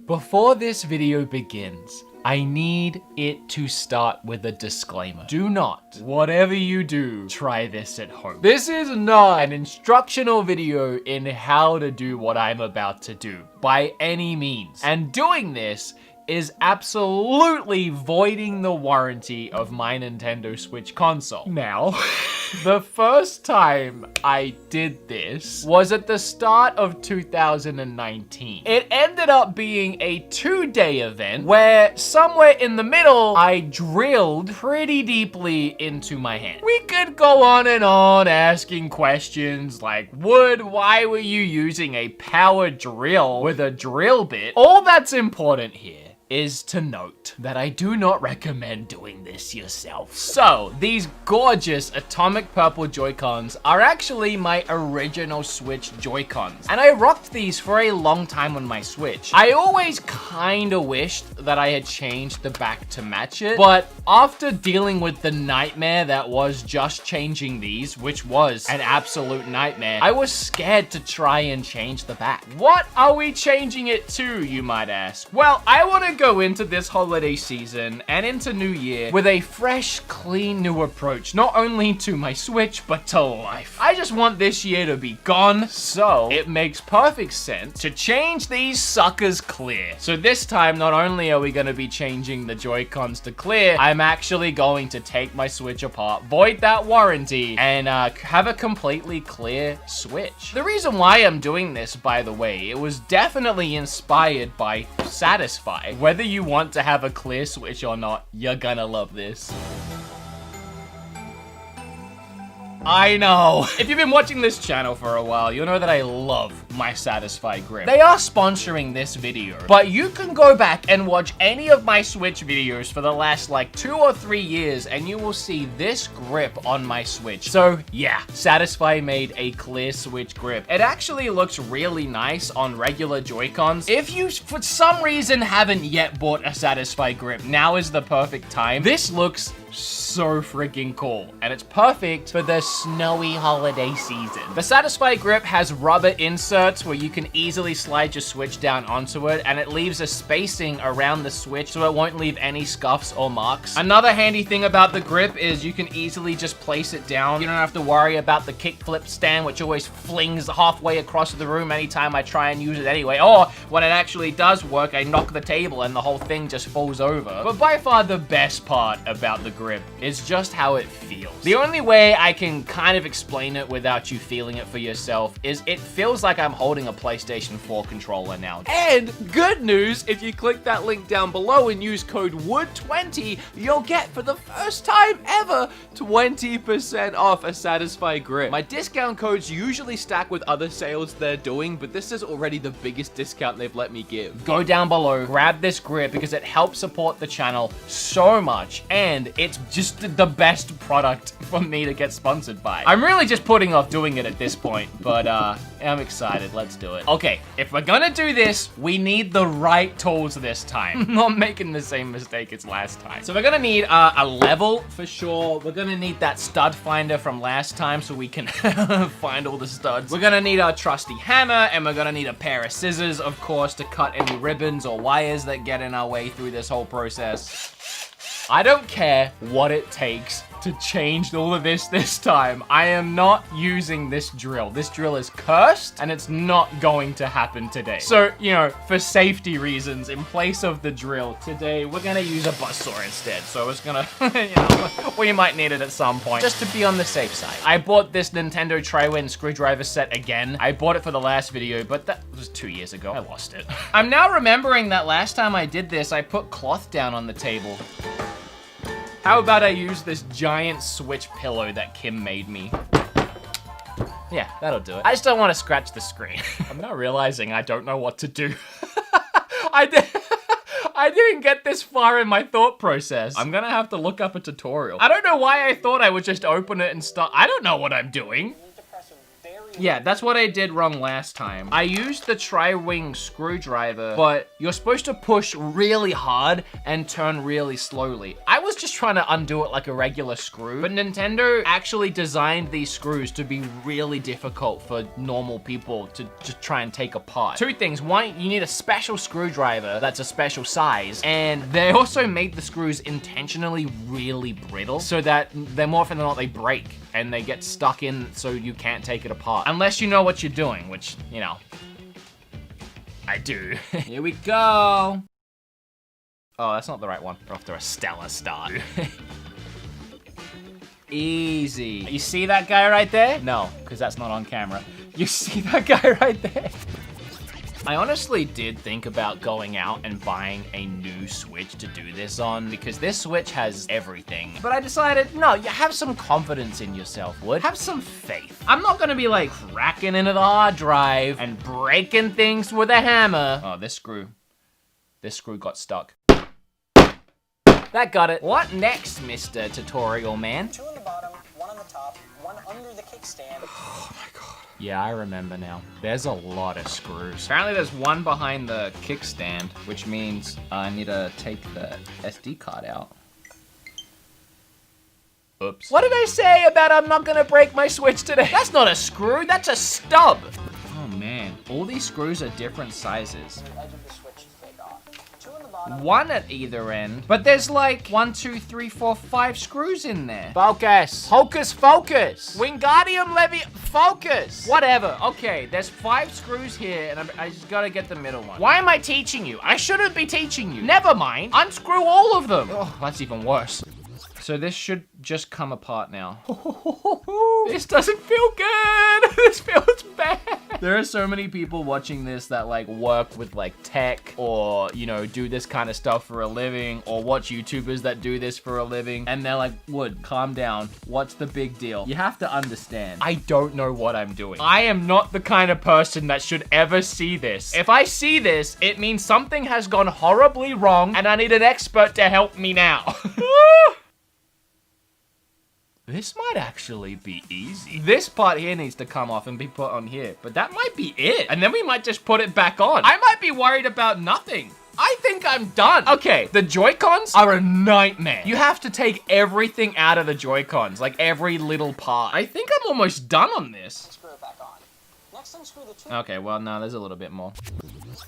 Before this video begins, I need it to start with a disclaimer. Do not, whatever you do, try this at home. This is not an instructional video in how to do what I'm about to do, by any means. And doing this is absolutely voiding the warranty of my Nintendo Switch console. Now, the first time I did this was at the start of 2019. It ended up being a 2-day event where somewhere in the middle, I drilled pretty deeply into my hand. We could go on and on asking questions like, Wood, why were you using a power drill with a drill bit? All that's important here is to note that I do not recommend doing this yourself. So, these gorgeous atomic purple Joy-Cons are actually my original Switch Joy-Cons. And I rocked these for a long time on my Switch. I always kinda wished that I had changed the back to match it, but after dealing with the nightmare that was just changing these, which was an absolute nightmare, I was scared to try and change the back. What are we changing it to, you might ask? Well, I want to go into this holiday season and into New Year with a fresh, clean new approach, not only to my Switch, but to life. I just want this year to be gone, so it makes perfect sense to change these suckers clear. So this time, not only are we going to be changing the Joy-Cons to clear, I'm actually going to take my Switch apart, void that warranty, and have a completely clear Switch. The reason why I'm doing this, by the way, it was definitely inspired by Satisfy. Whether you want to have a clear Switch or not, you're gonna love this. I know. If you've been watching this channel for a while, you'll know that I love my Satisfy grip. They are sponsoring this video, but you can go back and watch any of my Switch videos for the last like 2 or 3 years and you will see this grip on my Switch. So yeah, Satisfy made a clear Switch grip. It actually looks really nice on regular Joy-Cons. If you, for some reason, haven't yet bought a Satisfy grip, now is the perfect time. This looks so freaking cool, and it's perfect for the snowy holiday season. The Satisfy grip has rubber inserts where you can easily slide your Switch down onto it, and it leaves a spacing around the Switch so it won't leave any scuffs or marks. Another handy thing about the grip is you can easily just place it down. You don't have to worry about the kickflip stand, which always flings halfway across the room anytime I try and use it anyway. Or when it actually does work, I knock the table and the whole thing just falls over. But by far the best part about the grip is just how it feels. The only way I can kind of explain it without you feeling it for yourself is it feels like I'm holding a PlayStation 4 controller now. And good news, if you click that link down below and use code WOOD20, you'll get, for the first time ever, 20% off a Satisfy grip. My discount codes usually stack with other sales they're doing, but this is already the biggest discount they've let me give. Go down below, grab this grip because it helps support the channel so much, and it's just the best product for me to get sponsored by. I'm really just putting off doing it at this point, but I'm excited. Let's do it. Okay, if we're gonna do this, we need the right tools this time. I'm not making the same mistake as last time. So we're gonna need a level for sure. We're gonna need that stud finder from last time so we can find all the studs. We're gonna need our trusty hammer, and we're gonna need a pair of scissors, of course, to cut any ribbons or wires that get in our way through this whole process. I don't care what it takes to change all of this time. I am not using this drill. This drill is cursed, and it's not going to happen today. So, you know, for safety reasons, in place of the drill, today we're gonna use a buzzsaw instead. So it's gonna, you know, we might need it at some point, just to be on the safe side. I bought this Nintendo Tri-Win screwdriver set again. I bought it for the last video, but that was 2 years ago. I lost it. I'm now remembering that last time I did this, I put cloth down on the table. How about I use this giant Switch pillow that Kim made me? Yeah, that'll do it. I just don't want to scratch the screen. I'm now realizing I don't know what to do. I didn't get this far in my thought process. I'm gonna have to look up a tutorial. I don't know why I thought I would just open it and start. I don't know what I'm doing. Yeah, that's what I did wrong last time. I used the tri-wing screwdriver, but you're supposed to push really hard and turn really slowly. I was was just trying to undo it like a regular screw, but Nintendo actually designed these screws to be really difficult for normal people to just try and take apart. Two things. One, you need a special screwdriver that's a special size, and they also made the screws intentionally really brittle so that they're more often than not they break and they get stuck in so you can't take it apart. Unless you know what you're doing, which, you know, I do. Here we go. Oh, that's not the right one. We're off to a stellar start. Easy. You see that guy right there? No, because that's not on camera. You see that guy right there? I honestly did think about going out and buying a new Switch to do this on because this Switch has everything. But I decided, no, you have some confidence in yourself, Wood. Have some faith. I'm not gonna be like cracking into the hard drive and breaking things with a hammer. Oh, this screw got stuck. That got it. What next, Mr. Tutorial Man? 2 on the bottom, 1 on the top, 1 under the kickstand. Oh my god. Yeah, I remember now. There's a lot of screws. Apparently there's one behind the kickstand, which means I need to take the SD card out. Oops. What did I say about I'm not gonna break my Switch today? That's not a screw, that's a stub. Oh man, all these screws are different sizes. The edge of the switch to take off. 2 on the bottom. One at either end, but there's like 1, 2, 3, 4, 5 screws in there. Focus. Hocus focus. Wingardium Levi, focus. Whatever, okay, there's 5 screws here and I just gotta get the middle one. Why am I teaching you? I shouldn't be teaching you. Never mind, unscrew all of them. Oh, that's even worse. So this should just come apart now. This doesn't feel good. This feels bad. There are so many people watching this that like work with like tech or, you know, do this kind of stuff for a living or watch YouTubers that do this for a living. And they're like, Wood, calm down. What's the big deal? You have to understand. I don't know what I'm doing. I am not the kind of person that should ever see this. If I see this, it means something has gone horribly wrong and I need an expert to help me now. This might actually be easy. This part here needs to come off and be put on here, but that might be it. And then we might just put it back on. I might be worried about nothing. I think I'm done. Okay, the Joy-Cons are a nightmare. You have to take everything out of the Joy-Cons, like every little part. I think I'm almost done on this. Screw it back on. Next, unscrew the 2. Okay, well, no, there's a little bit more.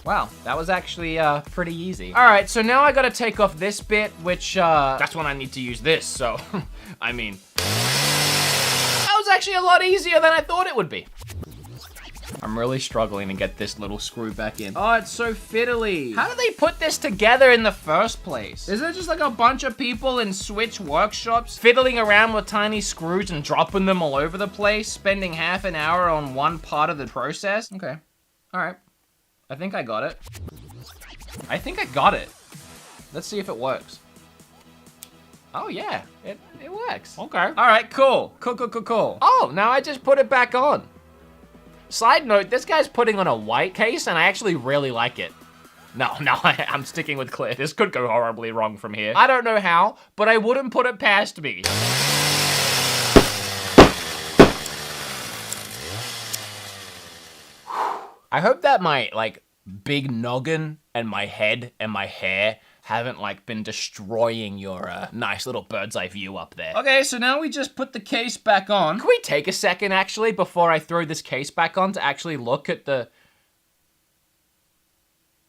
Wow, that was actually pretty easy. All right, so now I gotta take off this bit, which that's when I need to use this, so, I mean, that was actually a lot easier than I thought it would be. I'm really struggling to get this little screw back in. Oh, it's so fiddly. How do they put this together in the first place? Is there just like a bunch of people in Switch workshops fiddling around with tiny screws and dropping them all over the place, spending half an hour on one part of the process? Okay, all right. I think I got it. I think I got it. Let's see if it works. Oh yeah, it works. Okay. All right, cool. Cool. Oh, now I just put it back on. Side note, this guy's putting on a white case and I actually really like it. No, I'm sticking with clear. This could go horribly wrong from here. I don't know how, but I wouldn't put it past me. I hope that my, like, big noggin and my head and my hair haven't, like, been destroying your nice little bird's eye view up there. Okay, so now we just put the case back on. Can we take a second, actually, before I throw this case back on to actually look at the...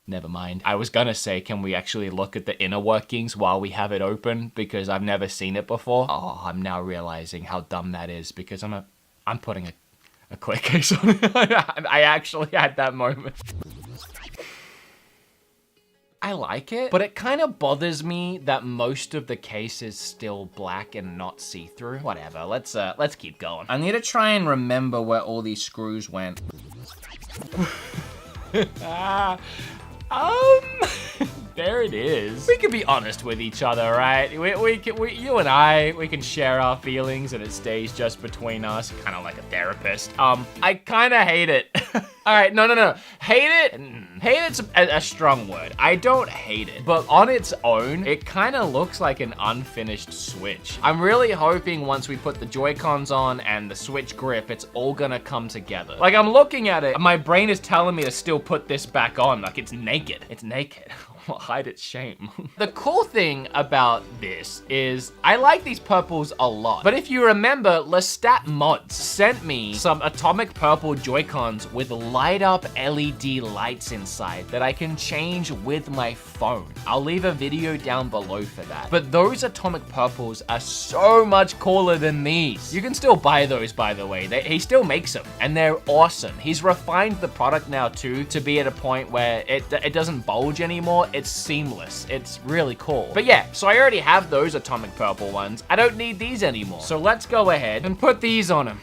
Never mind. I was gonna say, can we actually look at the inner workings while we have it open? Because I've never seen it before. Oh, I'm now realizing how dumb that is because I'm putting a clear case on it. I actually had that moment. I like it, but it kind of bothers me that most of the case is still black and not see-through. Whatever, let's keep going. I need to try and remember where all these screws went. There it is. We can be honest with each other, right? You and I, we can share our feelings and it stays just between us, kind of like a therapist. I kind of hate it. All right, no. Hate it? Hate it's a strong word. I don't hate it, but on its own, it kind of looks like an unfinished Switch. I'm really hoping once we put the Joy-Cons on and the Switch grip, it's all gonna come together. Like, I'm looking at it, my brain is telling me to still put this back on, like it's naked. It's naked. Hide its shame. The cool thing about this is I like these purples a lot. But if you remember, Lestat Mods sent me some atomic purple Joy-Cons with light up LED lights inside that I can change with my phone. I'll leave a video down below for that. But those atomic purples are so much cooler than these. You can still buy those, by the way. He still makes them and they're awesome. He's refined the product now too to be at a point where it doesn't bulge anymore. It's seamless. It's really cool. But yeah, so I already have those atomic purple ones. I don't need these anymore. So let's go ahead and put these on them.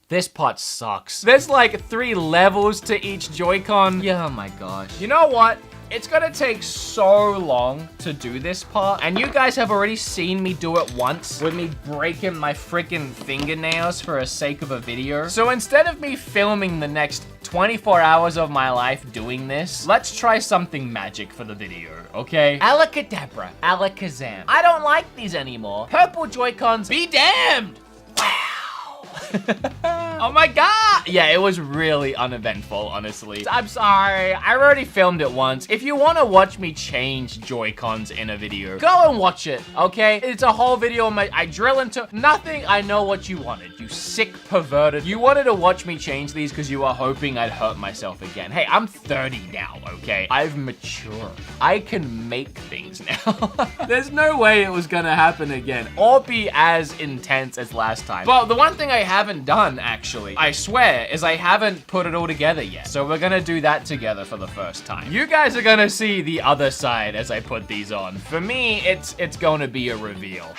This part sucks. There's like 3 levels to each Joy-Con. Yeah, oh my gosh. You know what? It's gonna take so long to do this part, and you guys have already seen me do it once with me breaking my freaking fingernails for the sake of a video. So instead of me filming the next 24 hours of my life doing this, let's try something magic for the video, okay? Alakadabra, alakazam. I don't like these anymore. Purple Joy-Cons, be damned! Oh my god! Yeah, it was really uneventful, honestly. I'm sorry, I already filmed it once. If you want to watch me change Joy-Cons in a video, go and watch it, okay? It's a whole video on I drill into nothing. I know what you wanted, you sick perverted. You wanted to watch me change these because you were hoping I'd hurt myself again. Hey, I'm 30 now, okay? I've matured. I can make things now. There's no way it was gonna happen again or be as intense as last time. Well, the one thing I haven't done, actually, I swear, is I haven't put it all together yet. So we're gonna do that together for the first time. You guys are gonna see the other side as I put these on. For me, it's gonna be a reveal.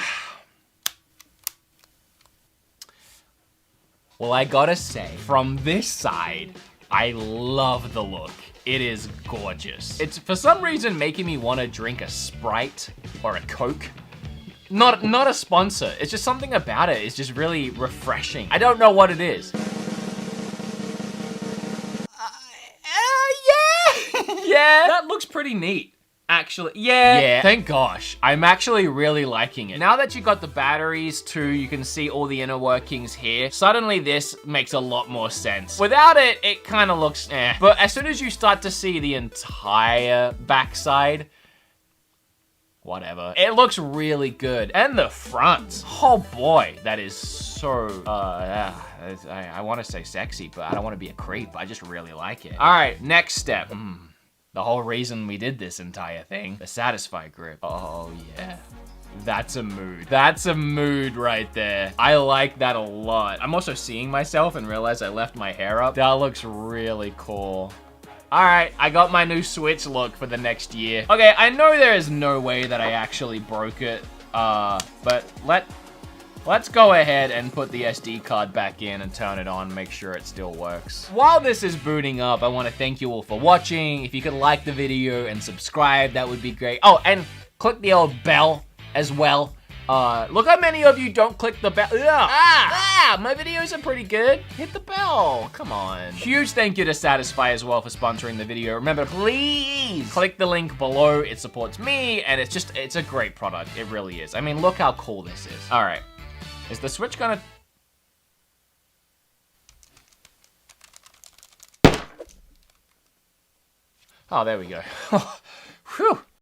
Well, I gotta say, from this side, I love the look. It is gorgeous. It's for some reason making me want to drink a Sprite or a Coke. Not a sponsor. It's just something about it. It's just really refreshing. I don't know what it is. Yeah. Yeah. That looks pretty neat. Actually, yeah. Thank gosh. I'm actually really liking it. Now that you got the batteries too, you can see all the inner workings here. Suddenly this makes a lot more sense. Without it, it kind of looks eh. But as soon as you start to see the entire backside, whatever. It looks really good. And the front. Oh boy, that is so, I want to say sexy, but I don't want to be a creep. I just really like it. All right, next step. The whole reason we did this entire thing. The Satisfy grip. Oh yeah. That's a mood. That's a mood right there. I like that a lot. I'm also seeing myself and realize I left my hair up. That looks really cool. All right, I got my new Switch look for the next year. Okay, I know there is no way that I actually broke it, but let's go ahead and put the SD card back in and turn it on, make sure it still works. While this is booting up, I want to thank you all for watching. If you could like the video and subscribe, that would be great. Oh, and click the old bell as well. Look how many of you don't click the bell. My videos are pretty good. Hit the bell, come on. Huge thank you to Satisfy as well for sponsoring the video. Remember, please click the link below. It supports me, and it's a great product. It really is. I mean, look how cool this is. All right, is the Switch gonna... Oh, there we go. Whew.